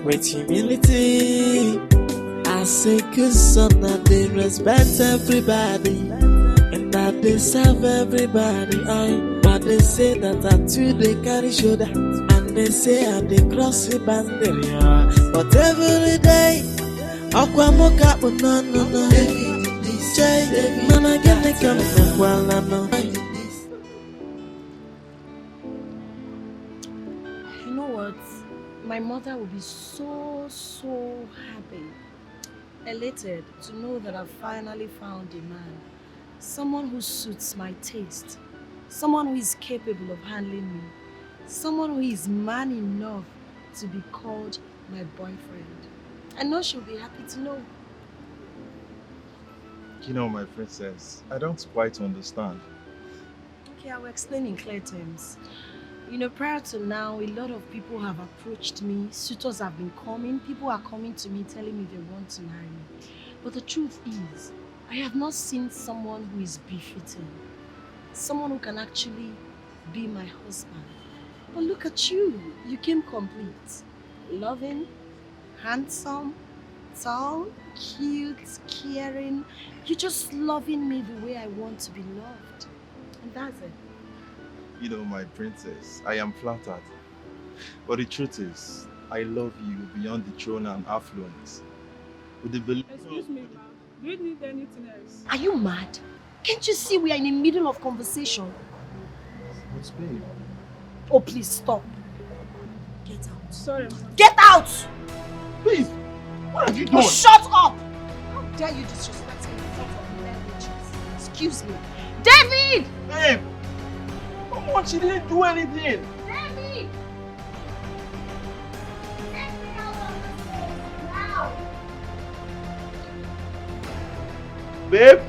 with humility. I say good son that they respect everybody and that they serve everybody. But they say that I too they carry shoulder and they say I they cross the boundary. But every day, Aquamoka no. Jay, man, I get the come well, I know. You know what? My mother will be so happy, elated to know that I've finally found a man. Someone who suits my taste. Someone who is capable of handling me. Someone who is man enough to be called my boyfriend. I know she'll be happy to know. You know, my princess, I don't quite understand. Okay, I will explain in clear terms. You know, prior to now, a lot of people have approached me. Suitors have been coming. People are coming to me telling me they want to marry me. But the truth is, I have not seen someone who is befitting. Someone who can actually be my husband. But look at you. You came complete. Loving, handsome, tall, cute, caring. You're just loving me the way I want to be loved. And that's it. You know, my princess, I am flattered. But the truth is, I love you beyond the throne and affluence. With the belief. Excuse me, ma'am. Do you need anything else? Are you mad? Can't you see we are in the middle of conversation? What's babe? Oh, please stop. Get out. Sorry, ma'am. Get out! Please! What have you done? Oh, shut up! How dare you disrespect me in front of men witches? Excuse me. David! Babe! Come on, she didn't do anything! David! Get me out of this place now! Babe?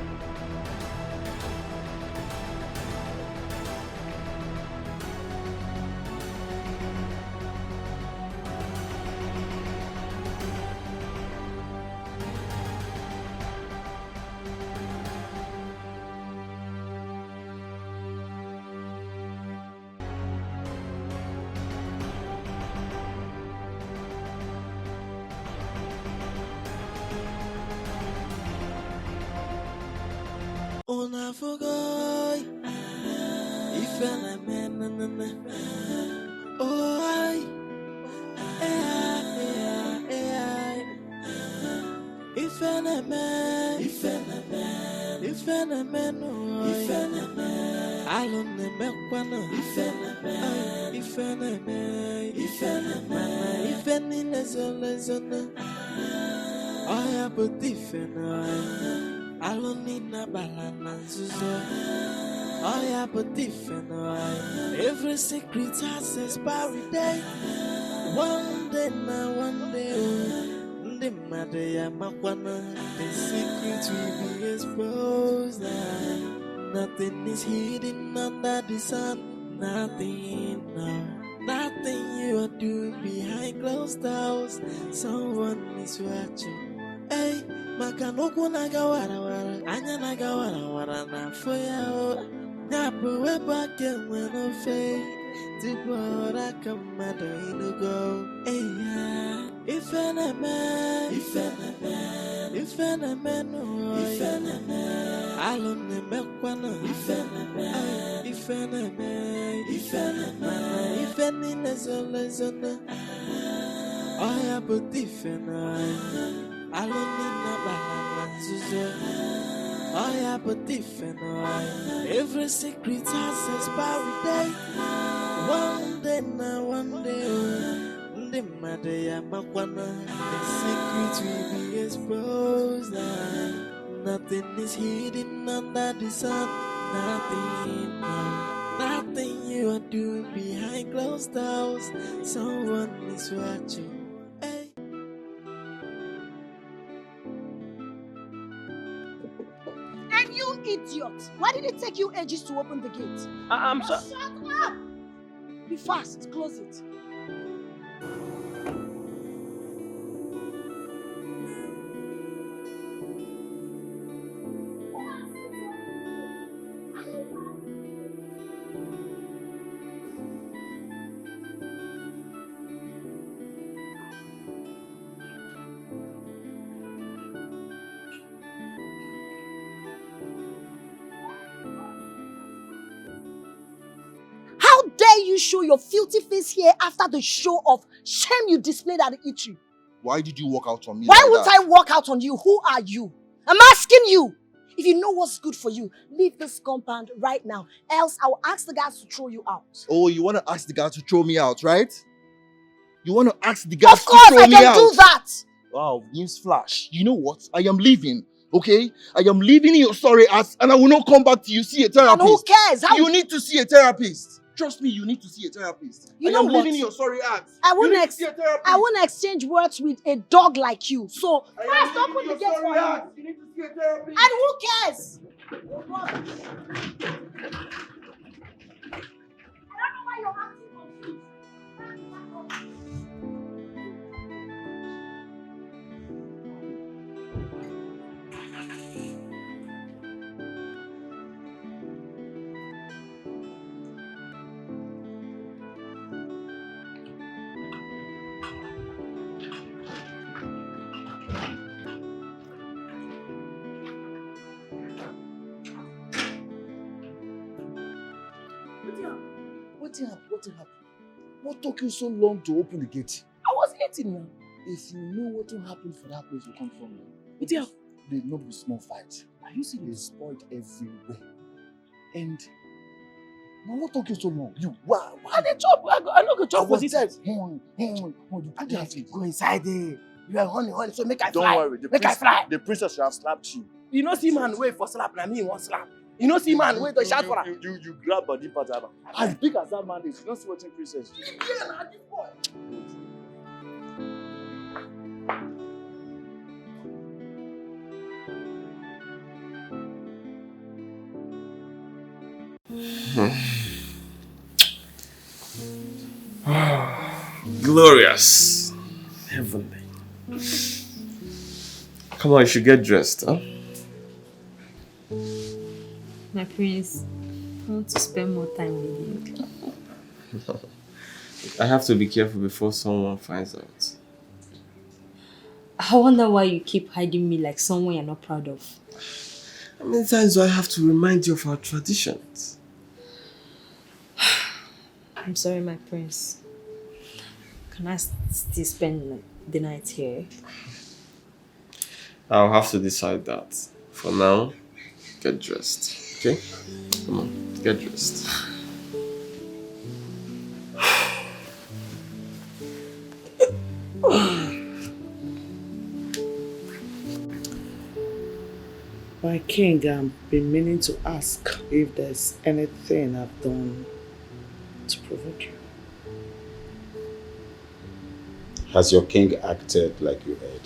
Una fogoy, if I man, oh I, if I man, if I man, I don't know, if any lesson, I have a different. I don't need no balance. I have a different way. Every secret has expiry day. One day now, one day. The matter I'm the secret will be exposed. Nothing is hidden under the sun. Nothing, no. Nothing you are doing behind closed doors. Someone is watching. Hey. Maka nuku nagawara wara, anya nagawara wara na foya o. Nyapu weba kemwe no fe, tibora kamado inugo. Eya, ifene no, alone mekwana, ifene nezolezona. Oya putifene. I don't need no balance. I have a different way. Every secret has expiry day. One day now, one day. The matter I'm the secret will be exposed. Nothing is hidden under the sun. Nothing, no. Nothing you are doing behind closed doors. Someone is watching. Idiot! Why did it take you ages to open the gate? I'm sorry. Shut up! Be fast, close it. you show your filthy face here after the show of shame you displayed at the eatery? Why did you walk out on me? Why like would that? I walk out on you? Who are you? I'm asking you. If you know what's good for you, leave this compound right now. Else, I will ask the guys to throw you out. Oh, you want to ask the guy to throw me out, right? You want to ask the guys to throw me out? Of course, I can do that. Wow, news flash. You know what? I am leaving, okay? I am leaving your sorry ass and I will not come back to you. See a therapist. And who cares? You need to see a therapist. Trust me, you need to see a therapist. You know what? leaving your sorry ass. I You need to see a therapist. won't exchange words with a dog like you. So, first open the gate for him. You need to see a therapist. And who cares? I don't know why you're acting confused. What happened? What took you so long to open the gate? I was eating now. If you know what will happen for that place you come from, But yeah, they not be small fight. Are you seeing they spoiled everywhere? And now what took you so long? You why? I did chop. I no go I chop for was this. there. You I put have to that go inside there. You are honey, so make I Don't fly. worry, Make I fly. the princess should have slapped you. You know, see man wait for slap, na me one slap. You know, see man wait to shout for her. You grab body part of her. As big as that man is, you don't see what princess do. Yeah, na this boy. Glorious. Heavenly. Come on, you should get dressed, huh? My prince, I want to spend more time with you. I have to be careful before someone finds out. I wonder why you keep hiding me like someone you're not proud of. How many times do I have to remind you of our traditions? I'm sorry, my prince. Can I still spend the night here? I'll have to decide that. For now, get dressed. Okay? Come on, get dressed. My king, I've been meaning to ask if there's anything I've done to provoke you. Has your king acted like you heard?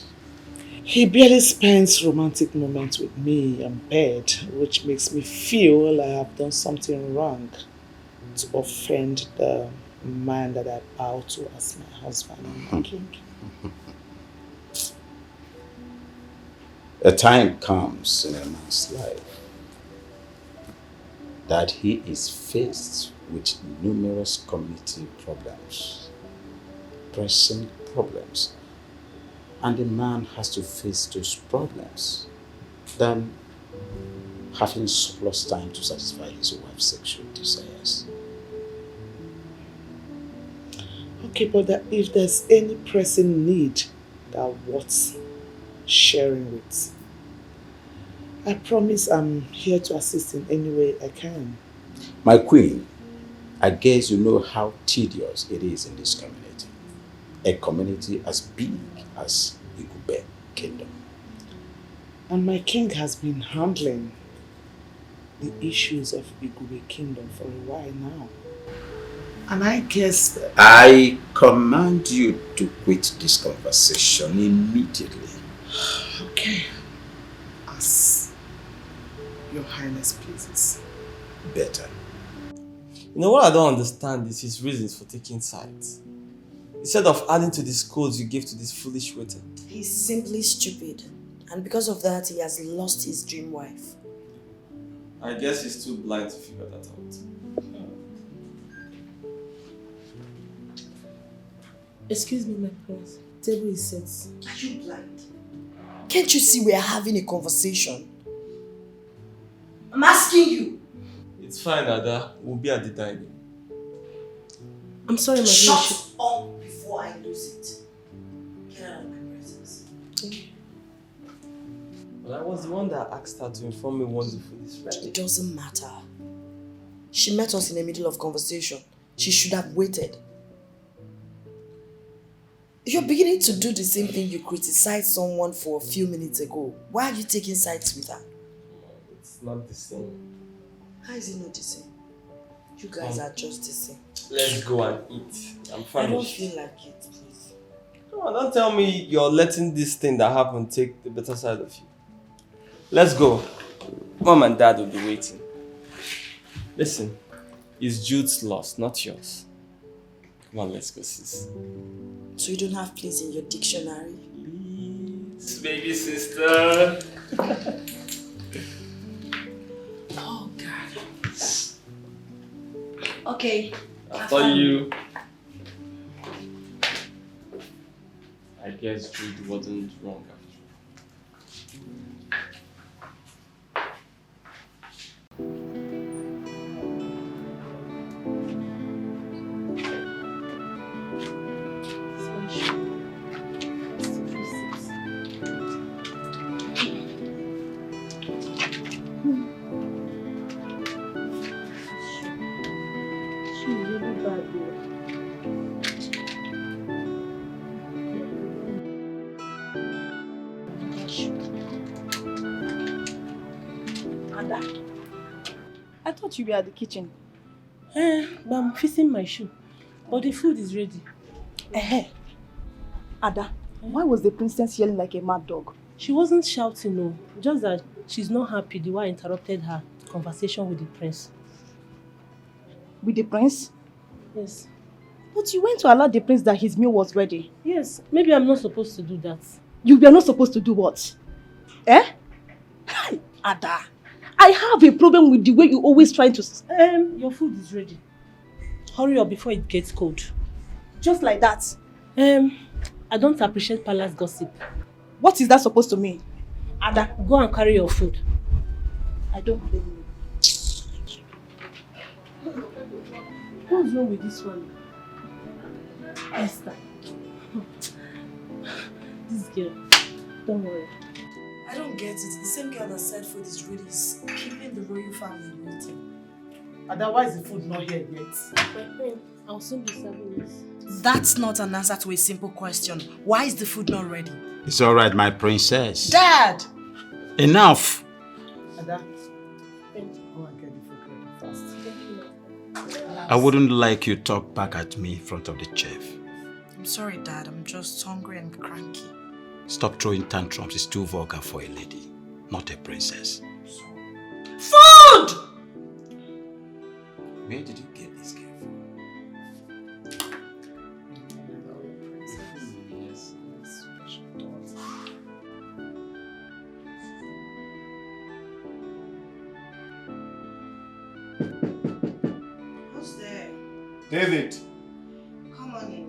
He barely spends romantic moments with me in bed, which makes me feel I have done something wrong to offend the man that I bow to as my husband and my king. A time comes in a man's life that he is faced with numerous community problems, pressing problems, and the man has to face those problems than having surplus time to satisfy his wife's sexual desires. Okay, but if there's any pressing need that worth sharing with, I promise I'm here to assist in any way I can. My queen, I guess you know how tedious it is in this community. A community as big as Igube Kingdom. And my king has been handling the issues of Igube Kingdom for a while now. And I guess that I command you to quit this conversation immediately. okay, as your highness pleases. Better. You know what I don't understand is his reasons for taking sides. Instead of adding to the scolds you gave to this foolish waiting. He's simply stupid. And because of that, he has lost his dream wife. I guess he's too blind to figure that out. Excuse me, my prince. Table is set. Are you blind? Can't you see we are having a conversation? I'm asking you. It's fine, Ada. We'll be at the dining. I'm sorry, my dear. Shut up before I lose it. Get out of my presence. Well, I was the one that asked her to inform me once the food is ready. It doesn't matter. She met us in the middle of conversation. She should have waited. You're beginning to do the same thing you criticized someone for a few minutes ago. Why are you taking sides with her? It's not the same. How is it not the same? You guys are just the same. Let's go and eat. I'm famished. I don't feel like it, please. Come on, don't tell me you're letting this thing that happened take the better side of you. Let's go. Mom and Dad will be waiting. Listen, it's Jude's loss, not yours. Come on, let's go, sis. So you don't have place in your dictionary? Please, baby sister. Oh, God. Okay. After you. I guess Jude wasn't wrong after I thought you were at the kitchen. But I'm fixing my shoe. But the food is ready. Ada, why was the princess yelling like a mad dog? She wasn't shouting, no. Just that she's not happy the way I interrupted her conversation with the prince. With the prince? Yes. But you went to alert the prince that his meal was ready. Yes, maybe I'm not supposed to do that. You were not supposed to do what? Ada, I have a problem with the way you always try to... Your food is ready. Hurry up before it gets cold. Just like that? I don't appreciate palace gossip. What is that supposed to mean? Ada, go and carry your food. I don't blame you. What's wrong with this one? Esther. This girl. Don't worry. I don't get it. The same girl that said food is ready is keeping the royal family waiting. Otherwise, the food not here yet. My friend, I'll soon be serving this. That's not an answer to a simple question. Why is the food not ready? It's all right, my princess. Dad! Enough! Ada, go and get the food ready fast. I wouldn't like you talk back at me in front of the chef. I'm sorry, Dad. I'm just hungry and cranky. Stop throwing tantrums. It's too vulgar for a lady, not a princess. Food! Where did you get this girl from? Who's there? David! Come on in.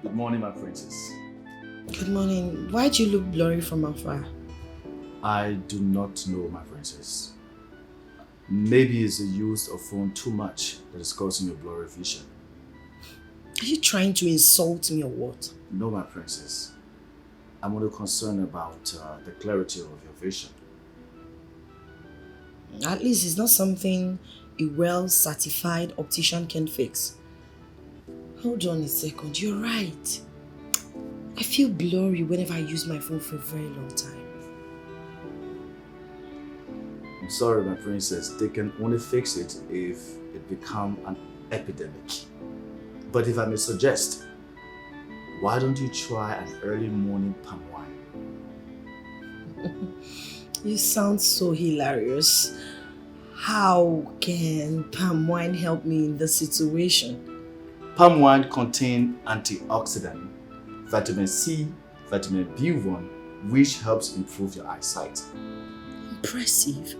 Good morning, my princess. Good morning. Why do you look blurry from afar? I do not know, my princess. Maybe it's the use of phone too much that is causing your blurry vision. Are you trying to insult me or what? No, my princess. I'm only concerned about the clarity of your vision. At least it's not something a well-certified optician can fix. Hold on a second, you're right. I feel blurry whenever I use my phone for a very long time. I'm sorry, my princess. They can only fix it if it becomes an epidemic. But if I may suggest, why don't you try an early morning palm wine? You sound so hilarious. How can palm wine help me in this situation? Palm wine contains antioxidant, vitamin C, vitamin B1, which helps improve your eyesight. Impressive.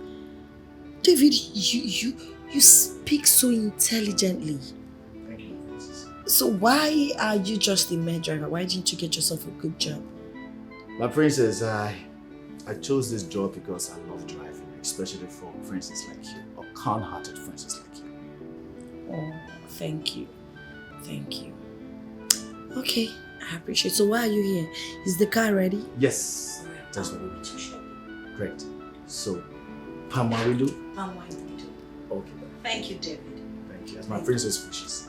David, you speak so intelligently. Thank you, princess. So why are you just a med driver? Why didn't you get yourself a good job? My princess, I chose this job because I love driving, especially for a princess like you. Oh, kind-hearted princess like you. Oh, thank you. Thank you. Okay, I appreciate it. So why are you here? Is the car ready? Yes, that's what we need to show. Great. So, palm wine we do? Palm wine we do. Okay, then. Thank you, David. Thank you. As my princess wishes.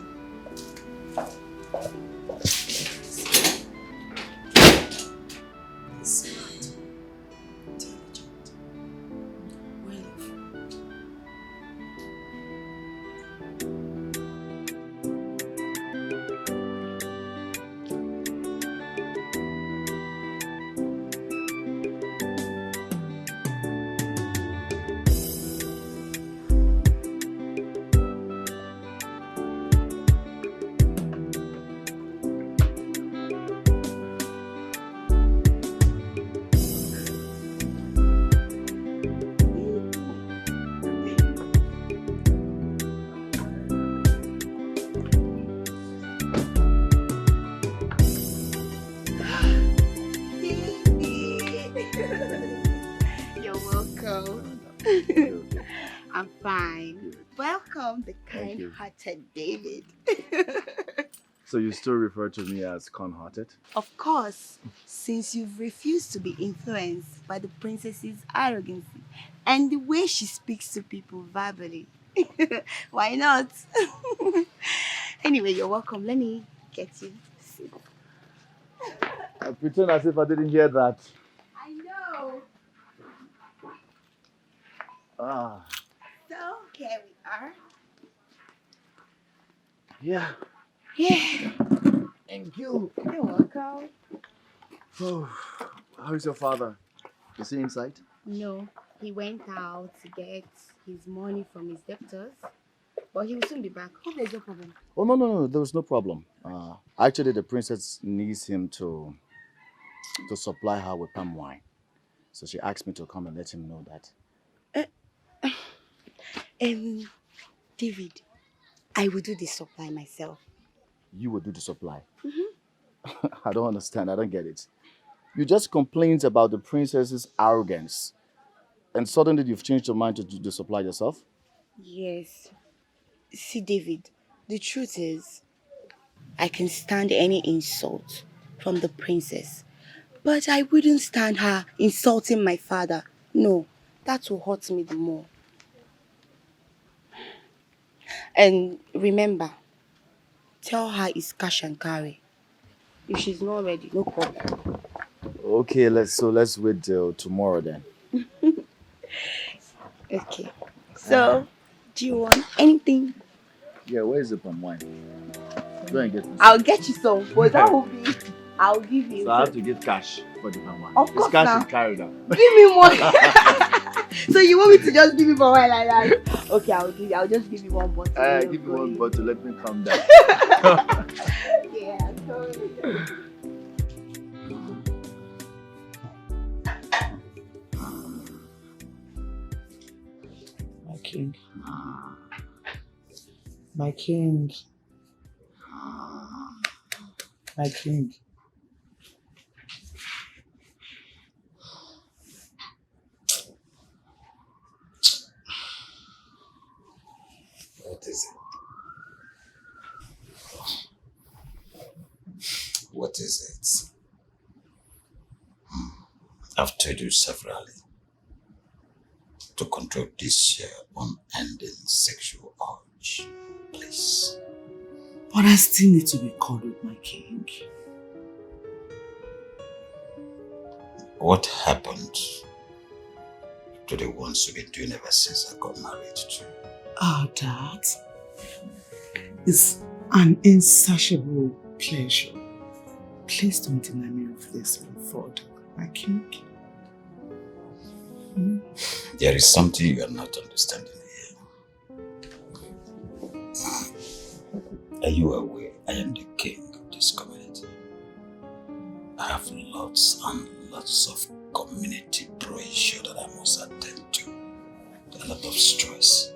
Smart. Intelligent. Well informed. You're welcome. I'm fine. Welcome, the Thank you. kind-hearted David. So you still refer to me as kind-hearted? Of course, since you've refused to be influenced by the princess's arrogance and the way she speaks to people verbally. Why not? Anyway, you're welcome. Let me get you a seat. I pretend as if I didn't hear that. I know. Ah, So, here we are. yeah. Yeah. Thank you. You're welcome. Oh, how is your father? Is he inside? No, he went out to get his money from his debtors, but he will soon be back. Hope there's no problem. Oh, no, there was no problem. Actually, the princess needs him to supply her with palm wine. So she asked me to come and let him know that. David, I will do the supply myself. You will do the supply. I don't understand. I don't get it. You just complained about the princess's arrogance, and suddenly you've changed your mind to do the supply yourself? Yes. See, David, the truth is, I can stand any insult from the princess, but I wouldn't stand her insulting my father. No, that will hurt me the more. And remember, tell her it's cash and carry. If she's not ready, no problem. Okay, let's wait till tomorrow then. Okay. So, do you want anything? Yeah, where is the palm wine? Go and get me. I'll get you some, but that will be, I'll give you. So I have to get cash for the palm wine. Of course it's cash now. and carry now. Give me one. So you want me to just give you for while like that? Okay, I'll just give you one bottle. Give me one bottle, let me calm down. Yeah, sorry. My king. My king. My king. What is it? What is it? I've told you severally to control this unending sexual urge. Please. But I still need to be cuddled, my king. What happened to the ones you've been doing ever since I got married to? Oh, Dad. It's an insatiable pleasure. Please don't deny me of this going forward, my king. There is something you are not understanding here. Are you aware I am the king of this community? I have lots and lots of community pressure that I must attend to. A lot of stress.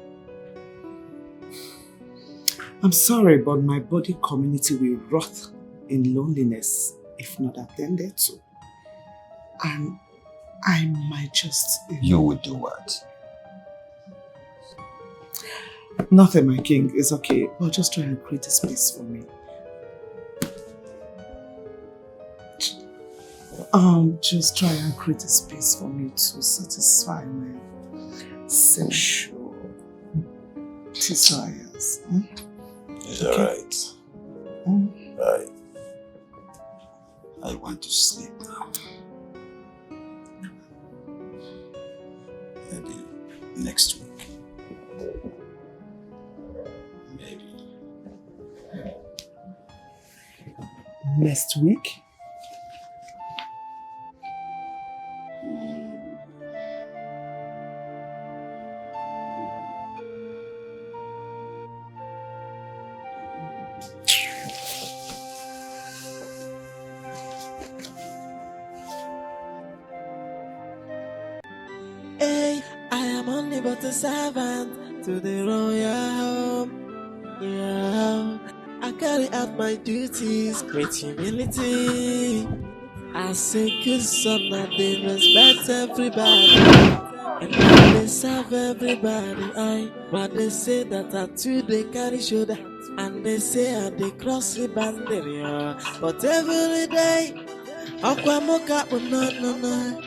I'm sorry, but my body community will rot in loneliness if not attended to. And I might just... You will do what? Nothing, my king. It's okay. But just try and create a space for me. Just try and create a space for me to satisfy my sexual desires. It's alright. Right. I want to sleep now. Maybe next week. Maybe. Next week? Hey, I am only but a servant to the royal home. Yeah, I carry out my duties with humility. I say good son, I they respect everybody, and I they serve everybody. But they say that I too they carry shoulder, and they say I they cross the boundary. But every day, Aqua Moka, no.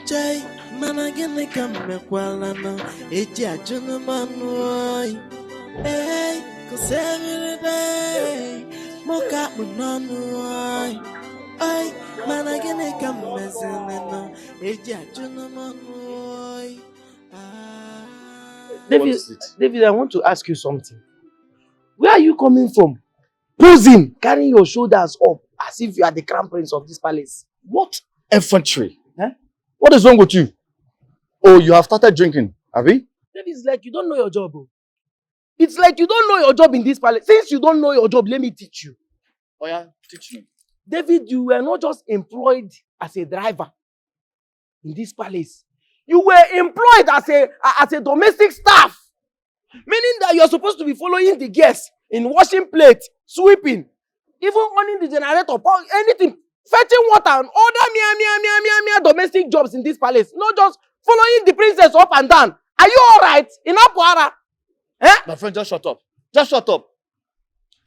Jay, man, I get like a mequalano, a judgment. Hey, cause every day, Moka would not know. Ay, man, I get like a messin, a judgment. David, I want to ask you something. Where are you coming from? Posing, carrying your shoulders up as if you are the crown prince of this palace. What infantry? Eh? What is wrong with you? Oh, you have started drinking, have you? David, it's like you don't know your job. Oh. It's like you don't know your job in this palace. Since you don't know your job, let me teach you. Oh yeah, teach me. David, you were not just employed as a driver in this palace. You were employed as a domestic staff. Meaning that you are supposed to be following the guests in washing plates, sweeping, even running the generator, anything, fetching water and other mere domestic jobs in this palace. Not just following the princess up and down. Are you alright? In Apuara? Eh? My friend, just shut up. Just shut up.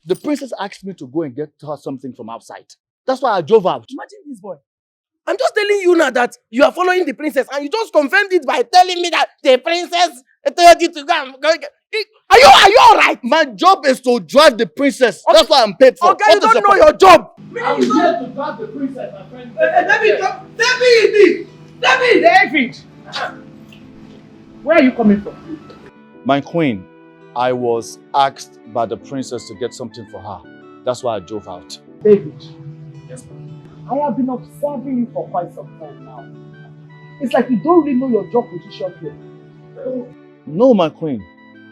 The princess asked me to go and get her something from outside. That's why I drove out. Imagine this boy. I'm just telling you now that you are following the princess and you just confirmed it by telling me that the princess told you to go. Are you alright? My job is to drive the princess. Okay. That's what I'm paid for. Okay, what you don't know your job. I'm here to drive the princess, my friend. David! Where are you coming from? My queen, I was asked by the princess to get something for her. That's why I drove out. David. Yes, ma'am. I have been observing you for quite some time now. It's like you don't really know your job position here. No, my queen.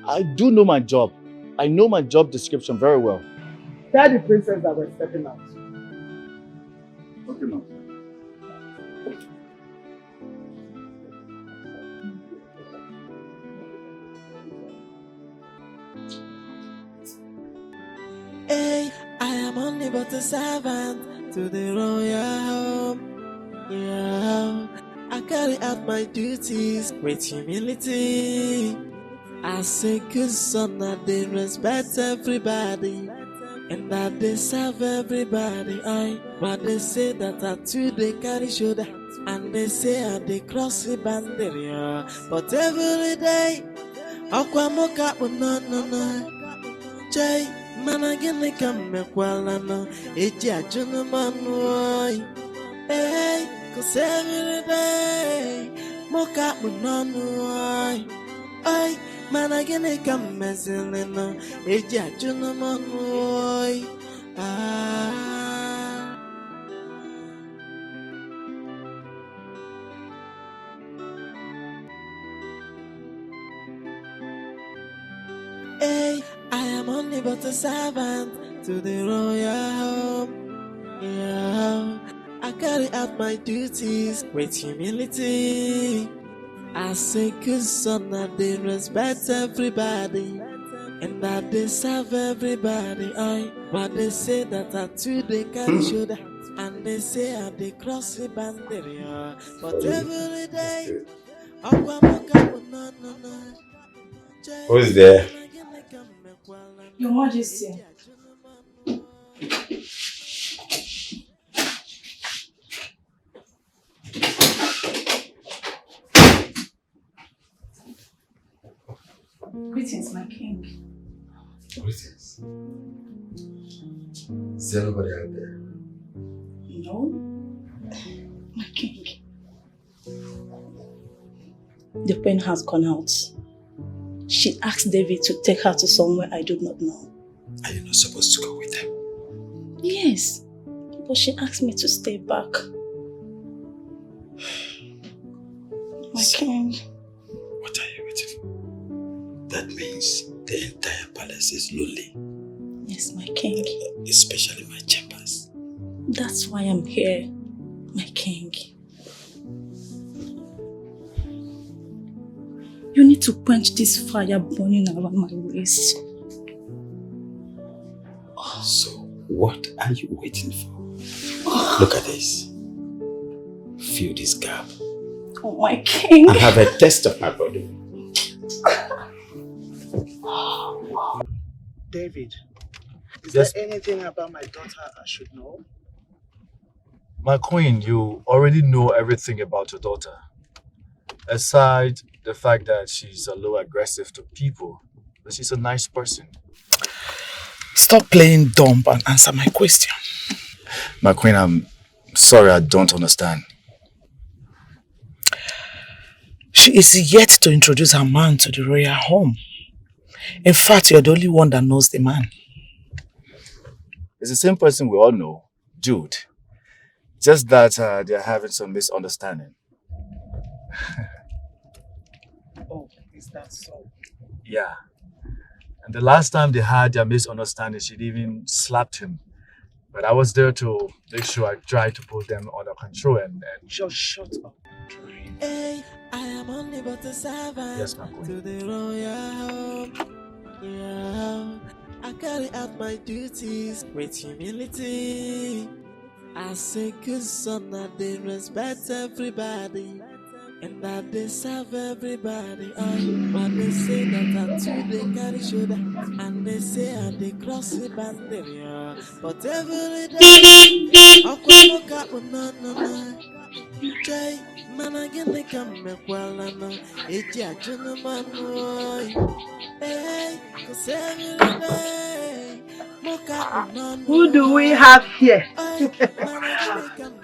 I do know my job. I know my job description very well. Tell the princess that we're stepping out. Okay, ma'am. Hey, I am only but a servant to the royal home. Yeah, I carry out my duties with humility. I say good son, I they respect everybody, and I they serve everybody. But they say that I too they carry shoulder, and they say I they cross the boundary. But every day, Aqua Moka no. Jay, man, I get like a mequalano, a judgment. Hey, cause every day, Moka no. Ay, man, I get like a messin, a judgment. Hey, I am only but a servant to the royal home. Yeah, I carry out my duties with humility. I say good son, I they respect everybody, and I they serve everybody. But they say that I too they carry shoulder, and they say I they cross the boundary. But every day, Who's there? Your Majesty. Greetings, my king. Greetings. Is there nobody out there? No, my king. The queen has gone out. She asked David to take her to somewhere I do not know. Are you not supposed to go with them? Yes, but she asked me to stay back. My king. What are you waiting for? That means the entire palace is lonely. Yes, my king. Especially my chambers. That's why I'm here, my king. You need to quench this fire burning around my waist. So, what are you waiting for? Look at this. Fill this gap. Oh, my king. And have a taste of my body. David, is Yes. there anything about my daughter I should know? My queen, you already know everything about your daughter. Aside the fact that she's a little aggressive to people, but she's a nice person. Stop playing dumb and answer my question. My queen, I'm sorry, I don't understand. She is yet to introduce her man to the royal home. In fact, you're the only one that knows the man. It's the same person we all know, Jude. Just that they're having some misunderstanding. Oh, is that so? Yeah. And the last time they had their misunderstanding, she'd even slapped him. But I was there to make sure I tried to put them under control and Just shut up. Hey, I am only but a servant. Yes, my queen. To the royal home. Yeah, I carry out my duties with humility. As a good son, I they respect everybody. And that they serve everybody. But they say that I'm too they carry shoulder. And they say I they cross the boundary. But every day, I'll look up with no. Jay, man, I get the come back well. It's a gentleman. Hey, cause every day, who do we have here?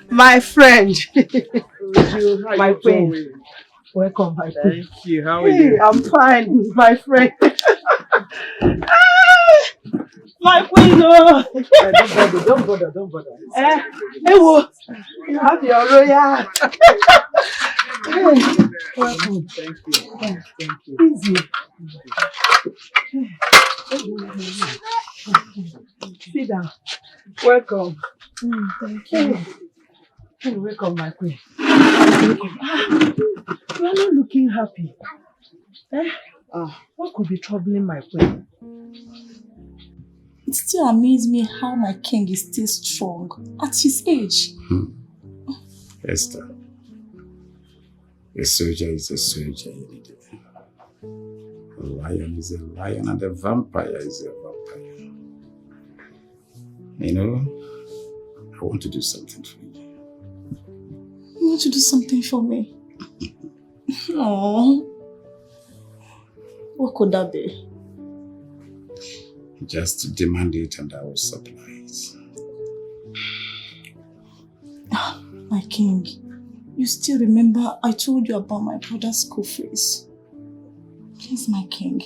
My friend. My friend. Welcome, my friend. Thank you. How are Hey, you? I'm fine, my friend. My queen, oh. Don't bother. Hey, well, you have your royal. Hey, welcome. Thank you. Easy. Sit down. Welcome. Thank you. Hey, welcome, my queen. Welcome. You are not looking happy. What could be troubling my queen? It still amazes me how my king is still strong at his age. Esther, a soldier is a soldier any day. A lion is a lion and a vampire is a vampire. You know, I want to do something for you. You want to do something for me? Aww. What could that be? Just demand it and I will supply it. My king, you still remember I told you about my brother's school fees? Please, my king.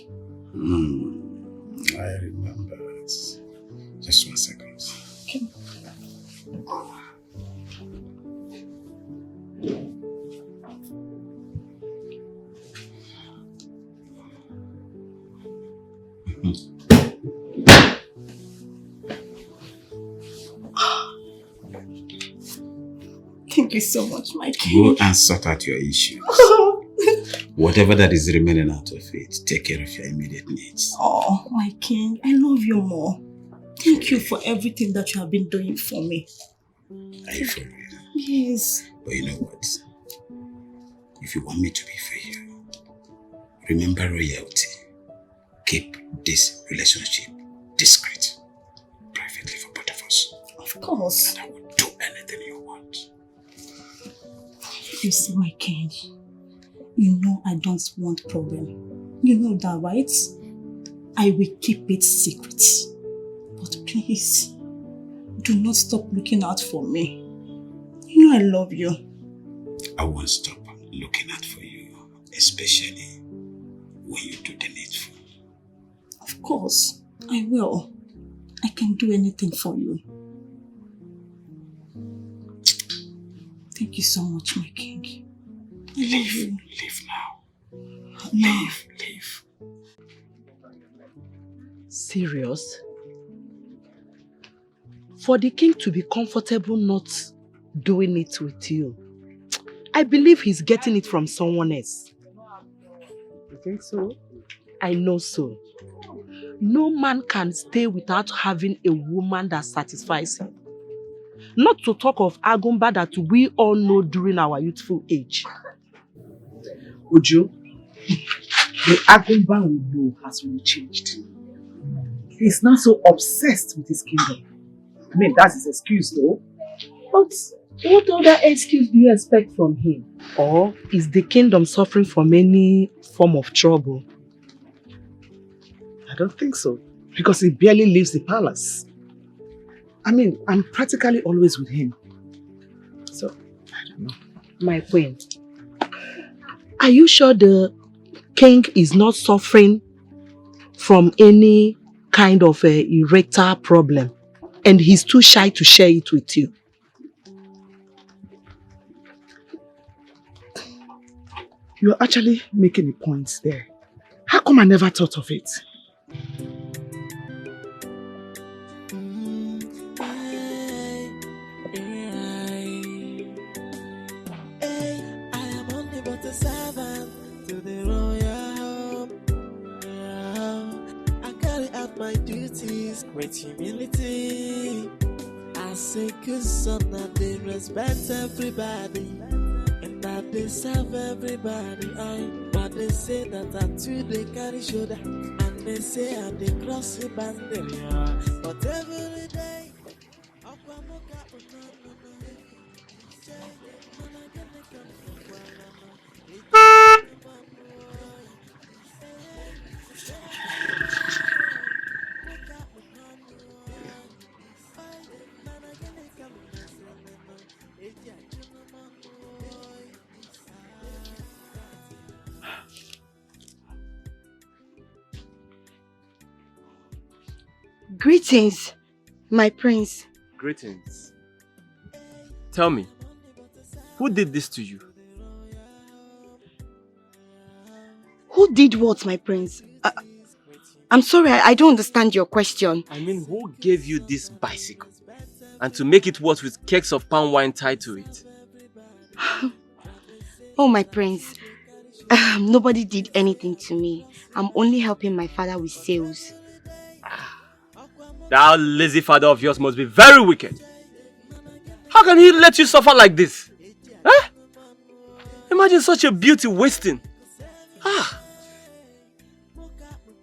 I remember it. Just 1 second. Okay. Thank you so much, my king. Go and sort out your issues. Whatever that is remaining out of it, take care of your immediate needs. Oh, my king, I love you more. Thank you for everything that you have been doing for me. Are you for real? Yes. But you know what? If you want me to be for you, remember royalty. Keep this relationship discreet, privately for both of us. Of course. And I will do anything you want. You see, my king, you know I don't want problem. You know that, right? I will keep it secret. But please, do not stop looking out for me. You know I love you. I won't stop looking out for you, especially when you do the needful. Of course, I will. I can do anything for you. Thank you so much, my king. I love you. Leave now. No. Leave. Serious? For the king to be comfortable not doing it with you, I believe he's getting it from someone else. You think so? I know so. No man can stay without having a woman that satisfies him. Not to talk of Agumba that we all know during our youthful age. Uju, the Agumba we know has really changed. He's not so obsessed with his kingdom. I mean, that's his excuse though. But what other excuse do you expect from him? Or is the kingdom suffering from any form of trouble? I don't think so. Because he barely leaves the palace. I mean, I'm practically always with him. So, I don't know. My queen, are you sure the king is not suffering from any kind of erectile problem and he's too shy to share it with you? You're actually making a point there. How come I never thought of it? With humility, I say good son that they respect everybody and that they serve everybody. But they say that I too they carry shoulder and they say I they cross the boundary. But every day, Greetings, my prince. Greetings. Tell me, who did this to you? Who did what, my prince? I'm sorry, I don't understand your question. I mean, who gave you this bicycle? And to make it worse with kegs of palm wine tied to it? Oh, my prince. Nobody did anything to me. I'm only helping my father with sales. That lazy father of yours must be very wicked. How can he let you suffer like this? Huh? Imagine such a beauty wasting.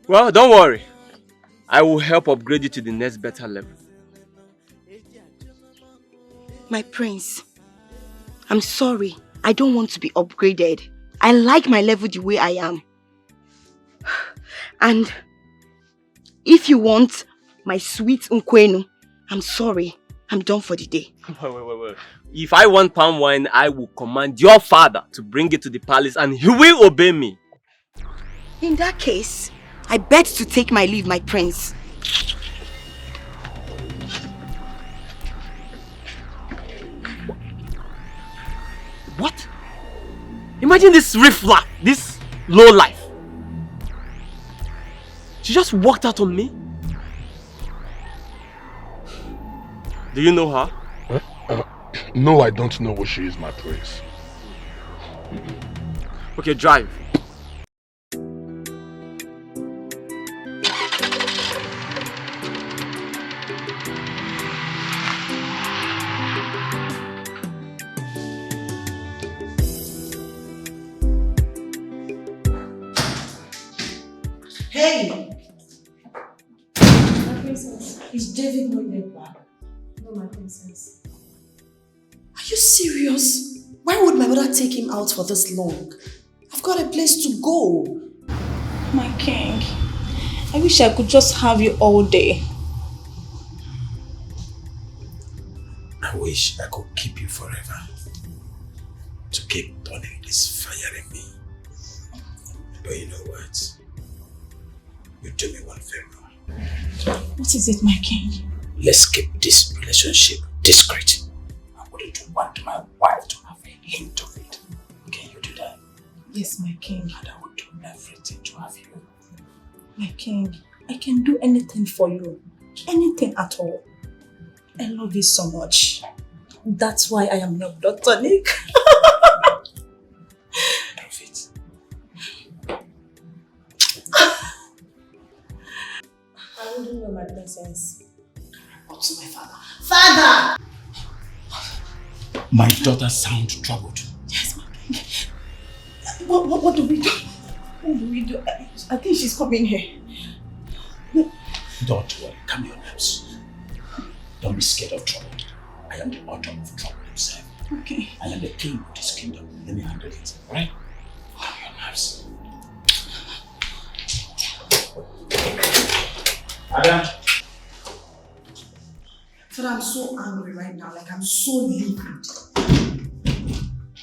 Well, don't worry. I will help upgrade you to the next better level. My prince, I'm sorry. I don't want to be upgraded. I like my level the way I am. And if you want my sweet Unkwenu, I'm sorry. I'm done for the day. Wait. If I want palm wine, I will command your father to bring it to the palace and he will obey me. In that case, I beg to take my leave, my prince. What? Imagine this riffraff, this low life. She just walked out on me. Do you know her? No, I don't know who she is, my prince. Okay, drive. Hey! Is David not yet back? No, my princess. Are you serious? Why would my mother take him out for this long? I've got a place to go. My king, I wish I could just have you all day. I wish I could keep you forever. To keep turning this fire in me. But you know what? You do me one favor. What is it, my king? Let's keep this relationship discreet. I wouldn't want my wife to have a hint of it. Can you do that? Yes, my king. And I would do everything to have you. My king, I can do anything for you. Anything at all. I love you so much. That's why I am your daughter, Nick. Perfect. I wouldn't know, my princess. Up to my father. Father! My daughter sounds troubled. Yes, my king. What do we do? What do we do? I think she's coming here. Don't worry, calm your nerves. Don't be scared of trouble. I am the author of trouble himself. Okay. I am the king of this kingdom. Let me handle it, alright? Calm your nerves. Adam. Father, I'm so angry right now. Like, I'm so livid.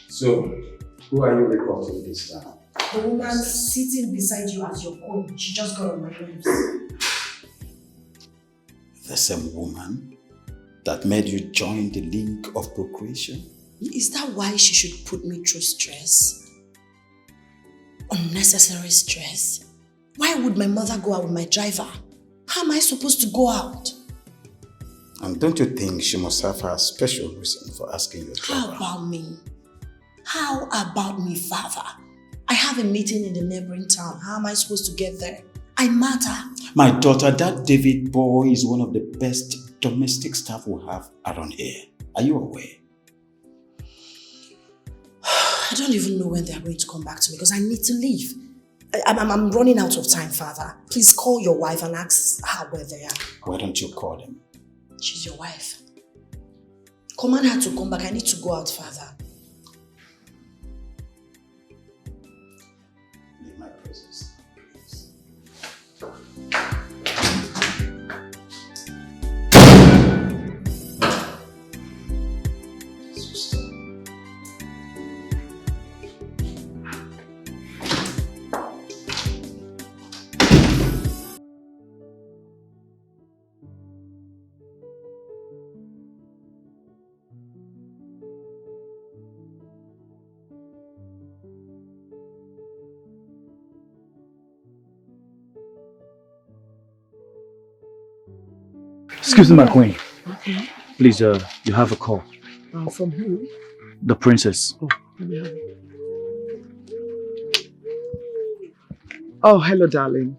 So, who are you reporting this time? The woman sitting beside you as your queen, she just got on my nerves. The same woman that made you join the link of procreation? Is that why she should put me through stress? Unnecessary stress? Why would my mother go out with my driver? How am I supposed to go out? And don't you think she must have her special reason for asking your driver? How about me? How about me, father? I have a meeting in the neighboring town. How am I supposed to get there? I matter. My daughter, that David boy is one of the best domestic staff we have around here. Are you aware? I don't even know when they are going to come back to me because I need to leave. I'm running out of time, father. Please call your wife and ask her where they are. Why don't you call them? She's your wife. Command her to come back. I need to go out, father. Leave my presence, please. Excuse me, my queen. Okay. Please, you have a call. From who? The princess. Oh, let me have it. Oh, hello, darling.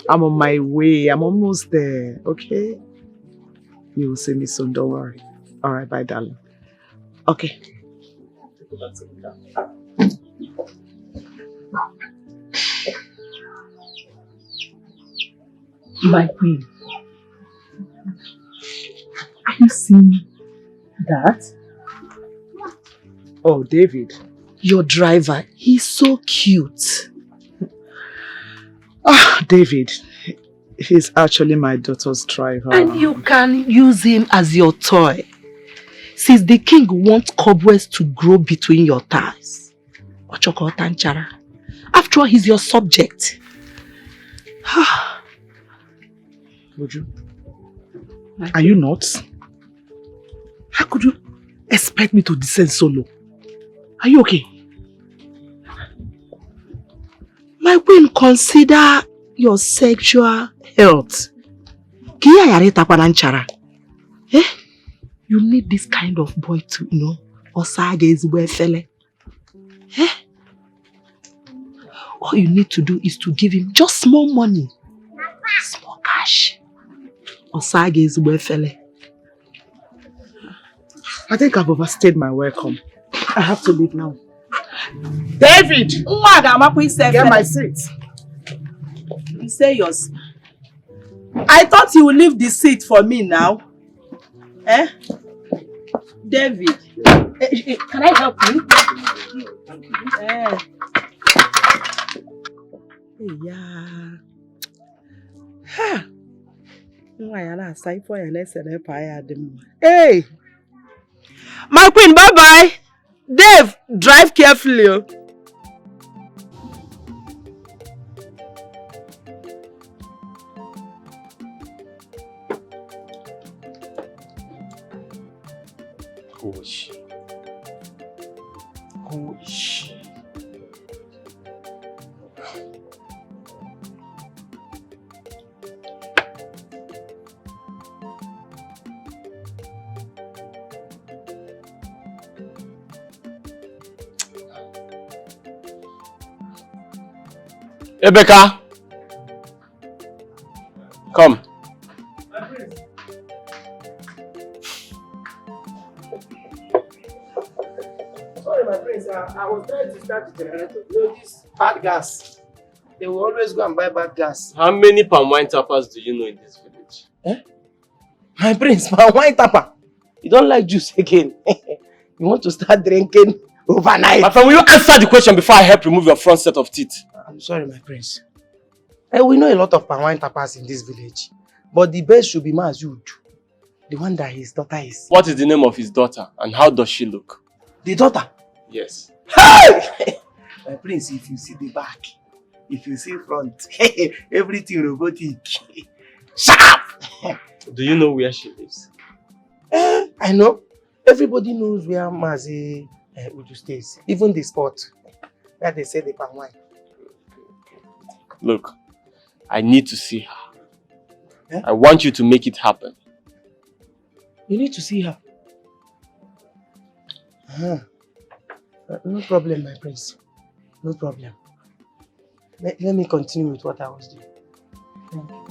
I'm on my way. I'm almost there, okay? You will see me soon, don't worry. All right, bye, darling. Okay. My queen. Are you seeing that? Oh, David. Your driver, he's so cute. Ah, David. He's actually my daughter's driver. And you can use him as your toy. Since the king wants cobwebs to grow between your thighs. After all, he's your subject. Would you? Are you nuts? How could you expect me to descend so low? Are you okay? My queen, consider your sexual health. Eh? You need this kind of boy to, Osage is where fella. Eh? All you need to do is to give him just small money. Small cash. Osage is where fella. I think I've overstayed my welcome. I have to leave now. David! Get my seat. You say yours. I thought you would leave the seat for me now. Eh? David, can I help you? Eh. Yeah. Ha. Hey, my queen, bye-bye. Dave, drive carefully. Oh. Who is she? Who is she? Rebecca, come. Sorry, my friends. I was trying to start the generator. You know, this bad gas. They will always go and buy bad gas. How many palm wine tappers do you know in this village? Eh? My prince, my wine tapper. You don't like juice again. You want to start drinking overnight. My friend, will you answer the question before I help remove your front set of teeth? I'm sorry, my prince. We know a lot of palm wine tappers in this village. But the best should be Mazud. The one that his daughter is. What is the name of his daughter and how does she look? The daughter? Yes. Hey! My prince, if you see the back, if you see front, everything robotic. Sharp! Do you know where she lives? I know. Everybody knows where Mazi Uju stays. Even the spot where they say the palm wine. Look, I need to see her. Yeah? I want you to make it happen. You need to see her? No problem, my prince. No problem. Let me continue with what I was doing. Thank you.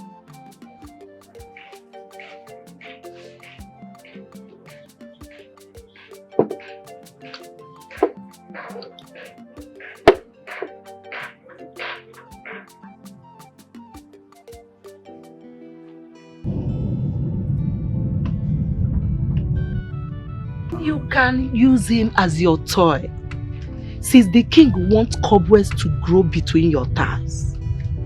You can use him as your toy. Since the king wants cobwebs to grow between your thighs.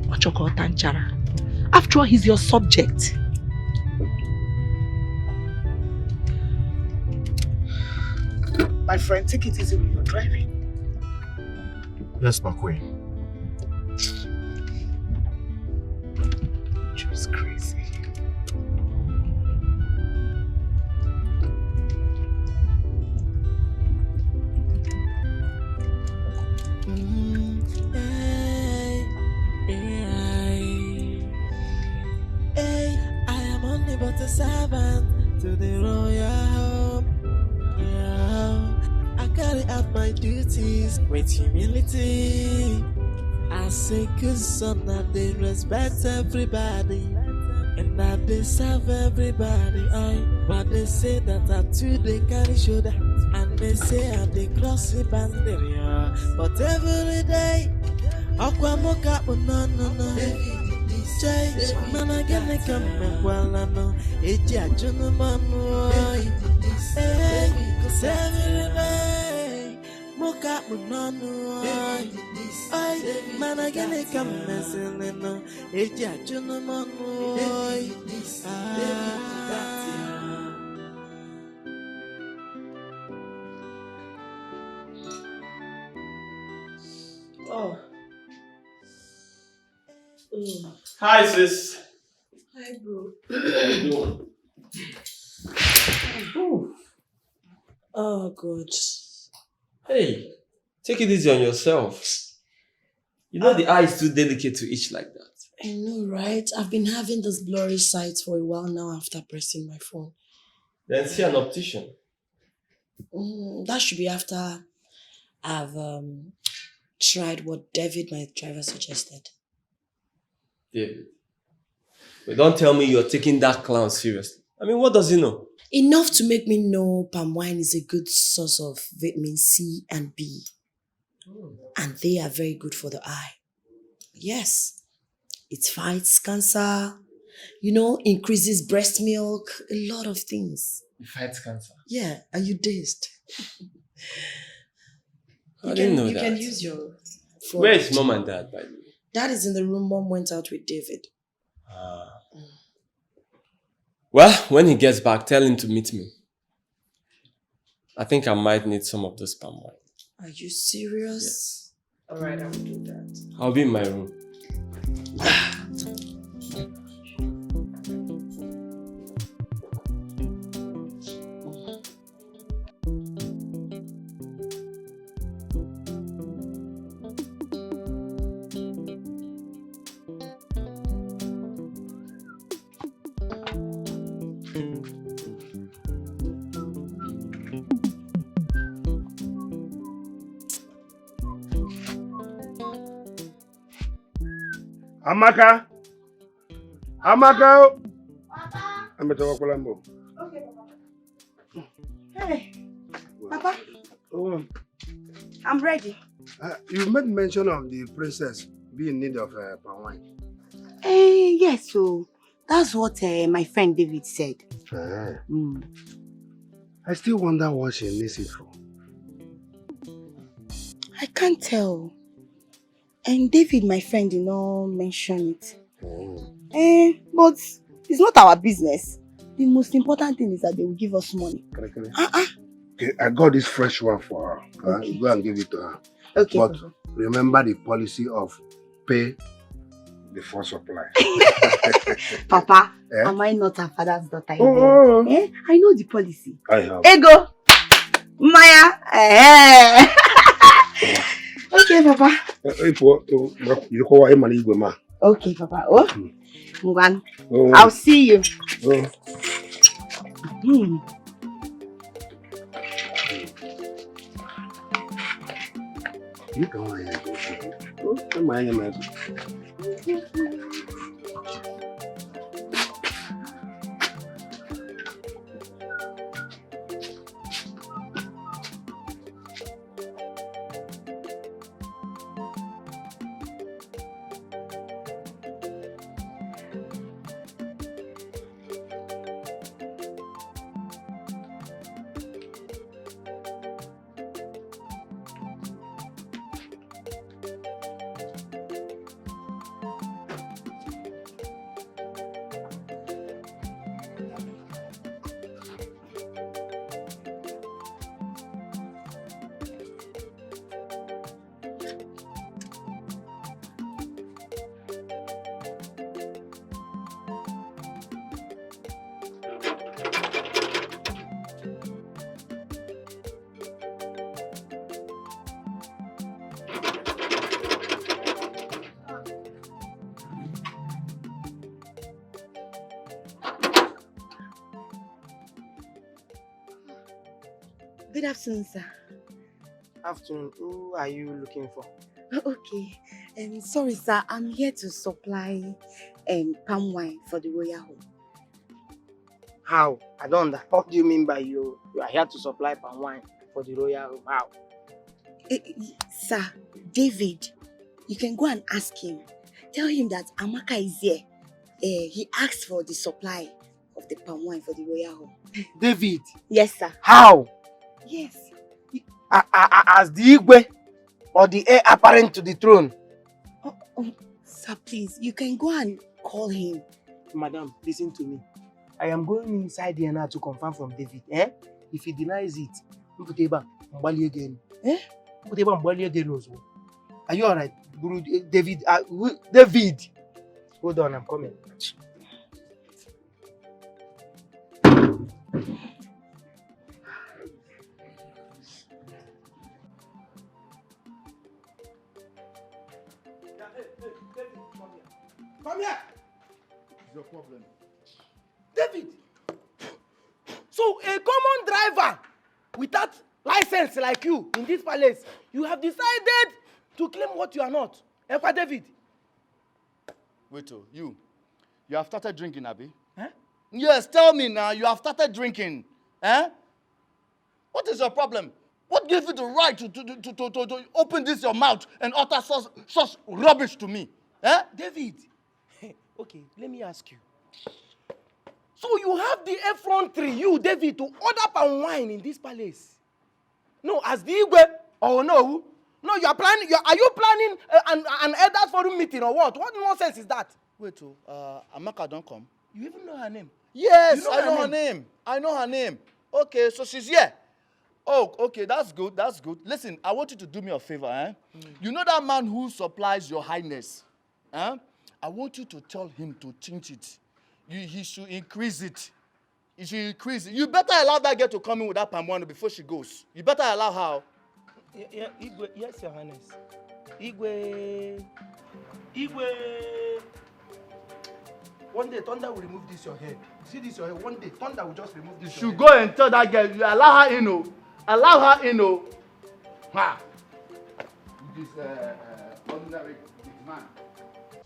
After all, he's your subject. My friend, take it easy when you're driving. Yes, my queen. Just crazy. I am only but a servant to the royal home. Yeah, I carry out my duties with humility. As a good son, that they respect everybody, and that they serve everybody. But they say that I too they carry shoulder, and they say I they cross the boundary. But every day, Aquamoka, no. Change, man, I get the come well, I know. It's a gentleman, cause every day, Moka, no. Man, I get the come messing, it's a gentleman, Oh. Hi, sis. Hi, bro. How you doing? Oh, God. Hey, take it easy on yourself. You know the eye is too delicate to itch like that. I know, right? I've been having this blurry sight for a while now after pressing my phone. Then see an optician. That should be after I've tried what David, my driver, suggested. David. But don't tell me you're taking that clown seriously. I mean, what does he know? Enough to make me know palm wine is a good source of vitamin C and B. And they are very good for the eye. Yes, it fights cancer, increases breast milk, a lot of things. It fights cancer. Yeah, are you dazed? I didn't know You that. can use your phone. Where is mom and dad, by the way? Dad is in the room. Mom went out with David. Well, when he gets back, tell him to meet me. I think I might need some of this palm wine. Are you serious? Yeah. All right, I will do that. I'll be in my room. Amaka. Amaka. I'm going to talk with you. Okay, Papa. Hey, Papa. Oh, I'm ready. You made mention of the princess being in need of palm wine. Yes, so that's what my friend David said. I still wonder what she needs it for. I can't tell. And David, my friend, did not mention it. But it's not our business. The most important thing is that they will give us money. Okay, I got this fresh one for her. Okay. Go and give it to her. Okay. But remember the policy of pay before supply. Papa, am I not a father's daughter? I know the policy. I have. Ego! Maya! Okay, Papa. Okay, Papa. Ngwan. I'll see you. You come on here. Come on here. Good afternoon, sir. Afternoon. Who are you looking for? Okay. Sorry, sir. I'm here to supply palm wine for the royal home. How? I don't understand. What do you mean by you are here to supply palm wine for the royal home? How? Sir, David, you can go and ask him. Tell him that Amaka is here. He asked for the supply of the palm wine for the royal home. David? Yes, sir. How? Yes. As the Igwe or the heir apparent to the throne? Sir, please, you can go and call him. Madam, listen to me. I am going inside here now to confirm from David. If he denies it, Mbali again. Are you alright? David, David! Hold on, I'm coming. Come here! What's your problem? David! So a common driver without license like you in this palace, you have decided to claim what you are not. Ekwa David? Wait, you have started drinking, Abi? Yes, tell me now, you have started drinking. What is your problem? What gives you the right to open this your mouth and utter such rubbish to me? David, okay, let me ask you. So you have the effrontery, you, David, to order palm wine in this palace. No, as the Igwe, or no? No, you are planning, are you planning an elders forum meeting or what? What nonsense is that? Wait, Amaka don't come. You even know her name? Yes, You know I know her her name. I know her name. Okay, so she's here. Oh, okay, that's good, that's good. Listen, I want you to do me a favor, eh? You know that man who supplies your highness? Eh? I want you to tell him to change it. He should increase it. He should increase it. You better allow that girl to come in with that palm wine before she goes. You better allow her. Yeah, Igwe, yes, Your Highness. Igwe. One day, Thunder will remove this your head. See this your head? One day, Thunder will just remove this. You should go and tell that girl, you allow her in, oh. Allow her in, oh. Ha! This ordinary big man.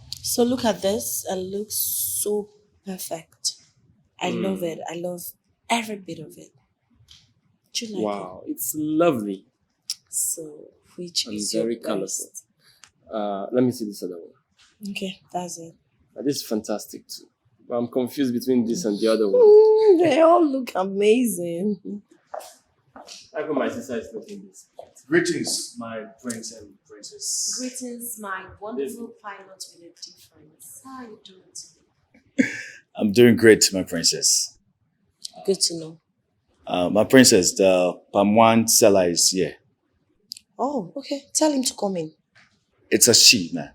So look at this. It looks so perfect. I love it. I love every bit of it. Do you like Wow, it's lovely. it? So, which And is very your colorful. best? Let me see this other one. Okay, that's it. This is fantastic too. But I'm confused between this and the other one. They all look amazing. I got my sister is looking this. Greetings, my prince and princess. Greetings, my wonderful pilot with a difference. How are you doing today? I'm doing great, my princess. Good to know. My princess, the palm wine seller is here. Oh, okay. Tell him to come in. It's a she, man.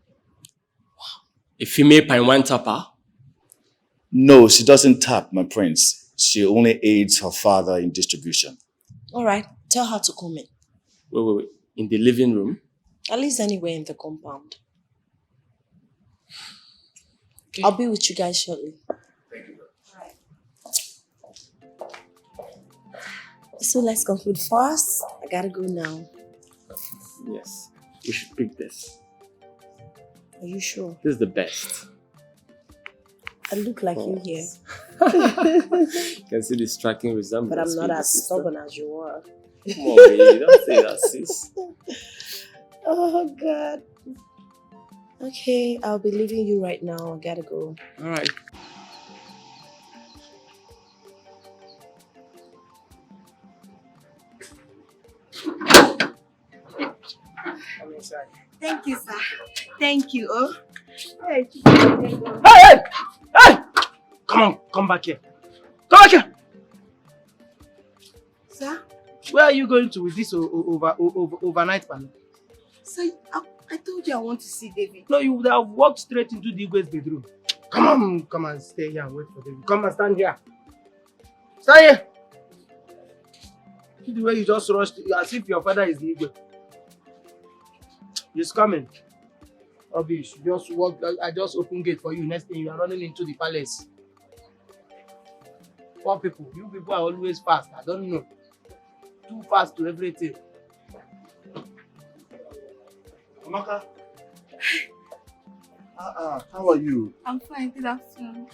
A female pine wine tapper? No, she doesn't tap, my prince. She only aids her father in distribution. All right. Tell her to come in. Wait. In the living room? At least anywhere in the compound. Okay. I'll be with you guys shortly. Thank you. So let's conclude first. I gotta go now. Yes. We should pick this. Are you sure? This is the best. I look like you here. You can see the striking resemblance. But I'm not with the as sister. stubborn as you are. Come on, baby. Don't say that, sis. Oh, God. Okay, I'll be leaving you right now. I gotta go. All right. I'm inside. Thank you, sir. Thank you. Oh. Hey. Hey! Come on, come back here. Come back here. Sir? Where are you going to with this overnight panel? Sir, I told you I want to see David. No, you would have walked straight into the Igwe's bedroom. Come and stay here and wait for David. Come and stand here. Stand here. See the way you just rushed as if your father is the Igwe. He's coming. Obi, just walk. I just open gate for you. Next thing you are running into the palace. Poor people. You people are always fast. I don't know. Too fast to everything. Amaka. How are you? I'm fine. Good afternoon.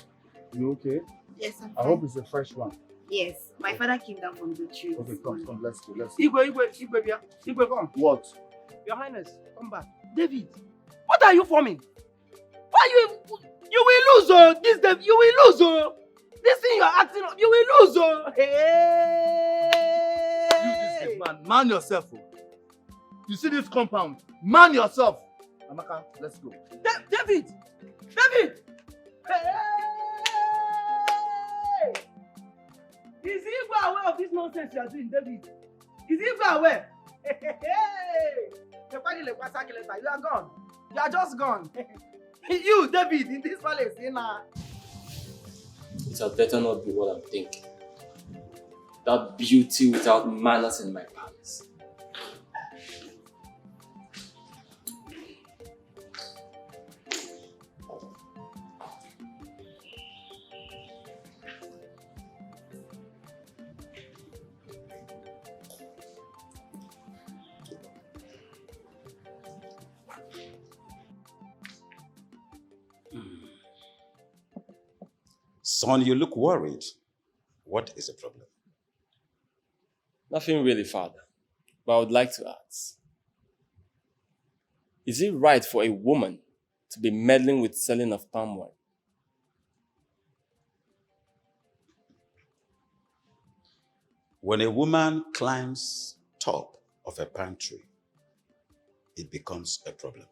You okay? Yes, I'm I fine. hope it's a fresh one. Yes, my father came down from the tree. Okay, come, let's go. Igwe, come. What? Your Highness, come back. David, what are you forming? Why you will lose, oh! This David, you will lose, oh! This thing you are acting up, you will lose, oh! Hey! You this man, man yourself, oh. You see this compound? Man yourself. Amaka, let's go. David! David! Hey! Is he aware of this nonsense you are doing, David? Is he aware? Hey! You are gone. You are just gone. You, David, in this palace, It had better not be what I'm thinking. That beauty without manners in my palace. Son, you look worried. What is the problem? Nothing really, Father. But I would like to ask. Is it right for a woman to be meddling with selling of palm wine? When a woman climbs top of a palm tree, it becomes a problem.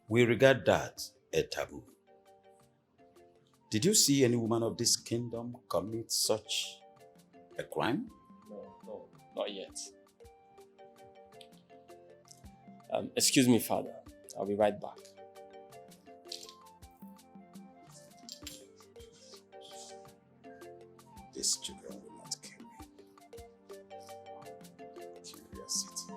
We regard that a taboo. Did you see any woman of this kingdom commit such a crime? No, not yet. Excuse me, Father. I'll be right back. These children will not kill me. Curiosity.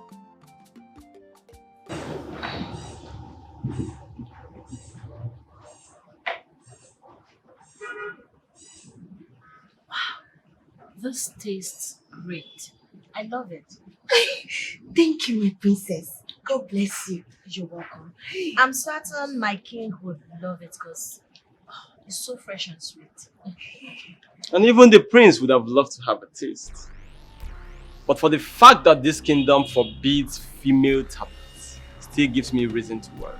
This tastes great. I love it. Thank you, my princess. God bless you. You're welcome. I'm certain my king would love it because it's so fresh and sweet. And even the prince would have loved to have a taste. But for the fact that this kingdom forbids female tappers, still gives me reason to worry.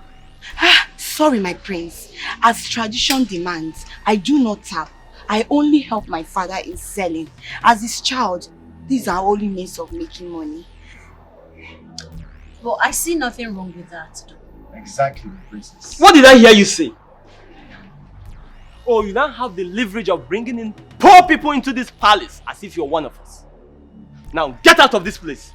Sorry, my prince. As tradition demands, I do not tap. I only help my father in selling. As his child, these are only means of making money. But I see nothing wrong with that. Exactly, princess. What did I hear you say? Oh, you now have the leverage of bringing in poor people into this palace as if you're one of us. Now get out of this place.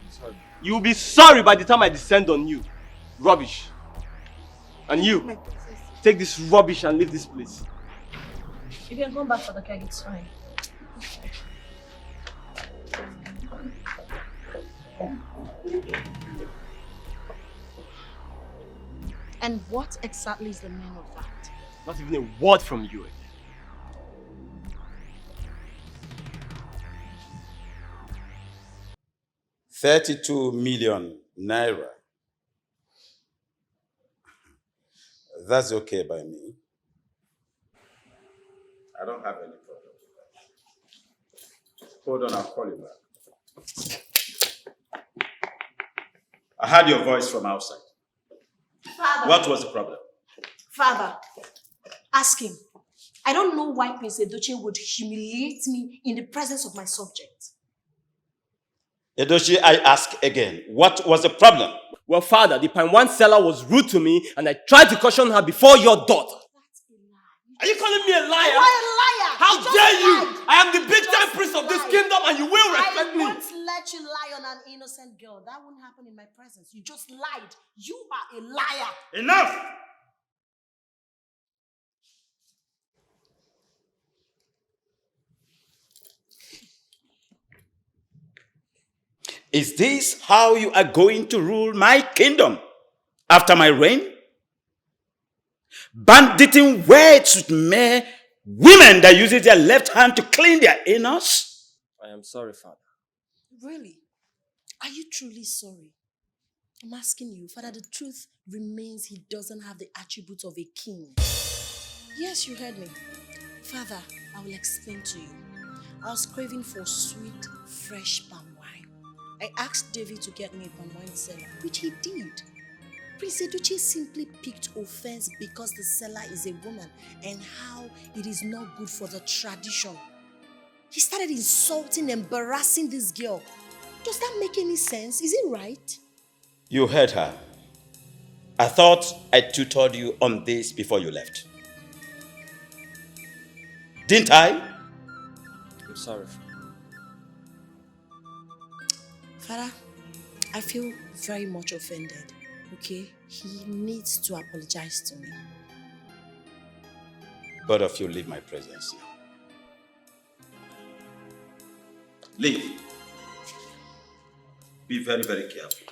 Sorry. You'll be sorry by the time I descend on you. Rubbish. And you, take this rubbish and leave this place. You can come back for the cake, it's fine. And what exactly is the meaning of that? Not even a word from you again. $32 million naira. That's okay by me. I don't have any problem with that. Hold on, I'll call you back. I heard your voice from outside. Father. What was the problem? Father, ask him. I don't know why Prince Edochie would humiliate me in the presence of my subject. Edochie, I ask again, what was the problem? Well, Father, the pine one seller was rude to me and I tried to caution her before your daughter. That's a lie. Are you calling me a liar? You are a liar! How dare you? lied. I am the big time prince of this lied. kingdom and you will respect I me. won't let you lie on an innocent girl. That won't happen in my presence. You just lied. You are a liar. Enough! Is this how you are going to rule my kingdom after my reign? Banditing words with mere women that use their left hand to clean their anus? I am sorry, Father. Really? Are you truly sorry? I'm asking you, Father, the truth remains he doesn't have the attributes of a king. Yes, you heard me. Father, I will explain to you. I was craving for sweet, fresh palm wine. I asked David to get me a palm wine seller, which he did. Prince Edochie simply picked offense because the seller is a woman and how it is not good for the tradition. He started insulting, embarrassing this girl. Does that make any sense? Is it right? You heard her. I thought I tutored you on this before you left. Didn't I? I'm sorry. Father, I feel very much offended, okay? He needs to apologize to me. Both of you leave my presence now. Leave. Be very, very careful.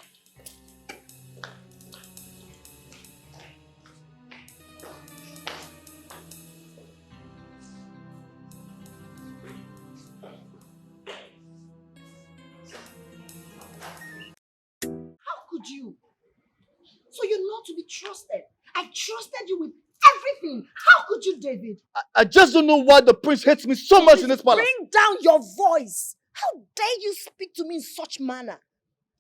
How could you? So you're not to be trusted. I trusted you with everything. How could you, David? I just don't know why the prince hates me so much in this palace. Bring down your voice. How dare you speak to me in such manner?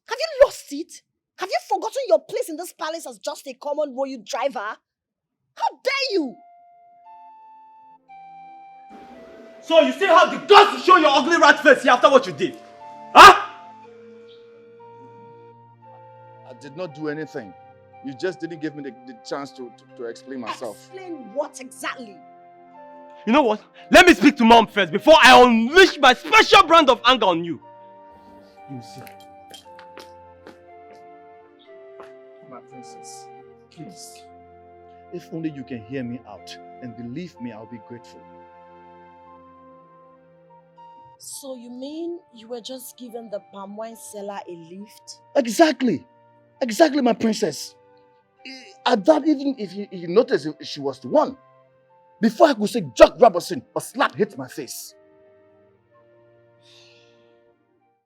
Have you lost it? Have you forgotten your place in this palace as just a common royal driver? How dare you? So you still have the guts to show your ugly rat face here after what you did? Huh? I did not do anything. You just didn't give me the chance to explain myself. Explain what exactly? You know what? Let me speak to mom first before I unleash my special brand of anger on you. You see. My princess, please. If only you can hear me out and believe me, I'll be grateful. So you mean you were just giving the palm wine seller a lift? Exactly. Exactly, my princess. At that, even if you notice she was the one, before I could say Jack Robertson, a slap hit my face.